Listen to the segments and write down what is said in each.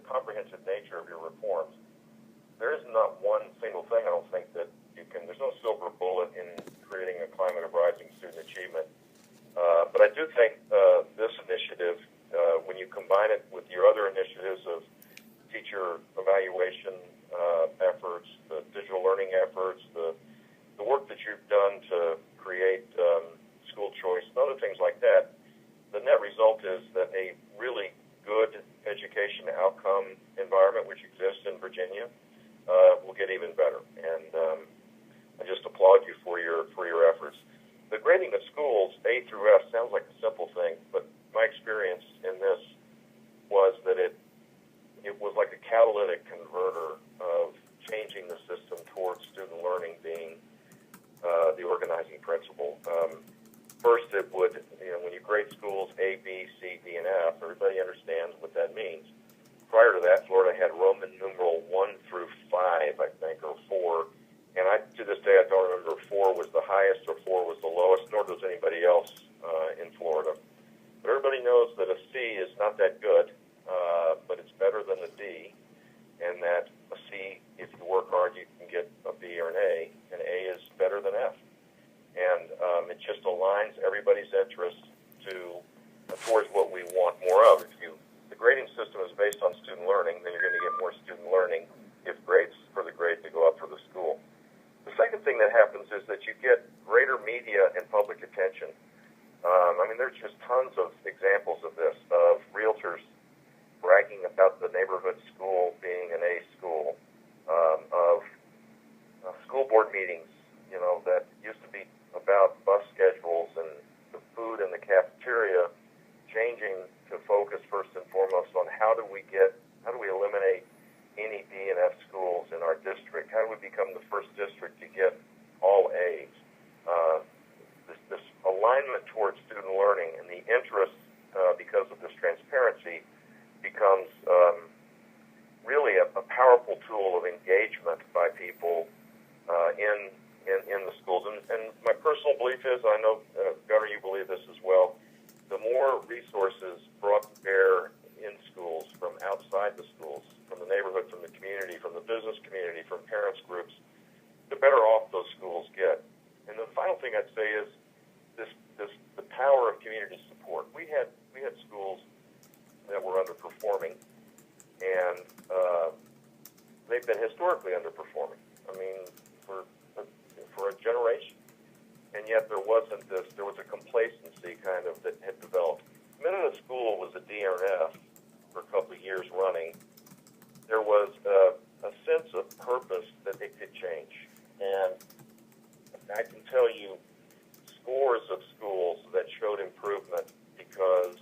comprehensive nature of your reforms, there is not one single thing, I don't think, that you can, there's no silver bullet in creating a climate of rising student achievement. But I do think this initiative, when you combine it with your other initiatives of teacher evaluation efforts, the digital learning efforts, the work that you've done to create school choice and other things like that, the net result is that a really good education outcome environment, which exists in Virginia, will get even better. And I just applaud you for your efforts. The grading of schools, A through F, sounds like a simple thing, but my experience in this was that it was like a catalytic converter of changing the system towards student learning being the organizing principle. First, it would, when you grade schools A, B, C, D, and F, everybody understands what that means. Prior to that, Florida had Roman numeral 1 through 5, I think, or 4. And to this day, I don't remember if 4 was the highest or 4 was the lowest, nor does anybody else in Florida. But everybody knows that a C is not that good, but it's better than a D, and that a C, if you work hard, you can get a B or an A, and A is better than F. And it just aligns everybody's interests towards what we want more of. If the grading system is based on student learning, then you're going to get more student learning for the grade to go up for the school. The second thing that happens is that you get greater media and public attention. There's just tons of examples of this, of realtors bragging about the neighborhood school being an A school, of school board meetings, that used to be about bus schedules and the food in the cafeteria, changing to focus first and foremost on how do we eliminate any D and F schools in our district? How do we become the first district to get all A's? This alignment towards student learning and the interest, because of this transparency, becomes really a powerful tool of engagement by people in the schools. And my personal belief is, I know, Governor, you believe this as well, the more resources brought to bear in schools, from outside the schools, from the neighborhood, from the community, from the business community, from parents groups, the better off those schools get. And the final thing I'd say is the power of community support. We had schools that were underperforming, and they've been historically underperforming. For a generation. And yet there was a complacency kind of that had developed. The minute a school was a D or an F for a couple of years running, there was a sense of purpose that it could change. And I can tell you scores of schools that showed improvement because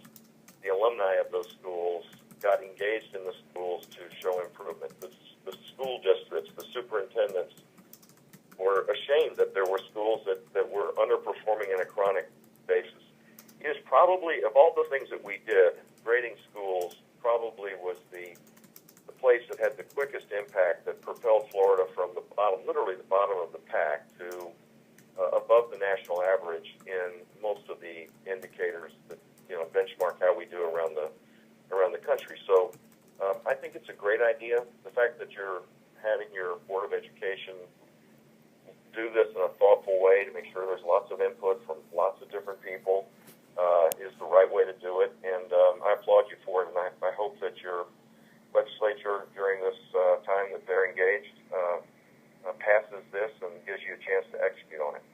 the alumni of those schools got engaged in the schools to show improvement. The school districts, the superintendents, were ashamed that there were schools that were underperforming on a chronic basis. It is probably, of all the things that we did, grading schools probably was the place that had the quickest impact that propelled Florida from the bottom, literally the bottom of the pack, to above the national average in most of the indicators that benchmark how we do around the country. So I think it's a great idea. The fact that you're having your Board of Education do this in a thoughtful way to make sure there's lots of input from lots of different people is the right way to do it. And I applaud you for it, and I hope that your legislature, during this time that they're engaged, passes this and gives you a chance to execute on it.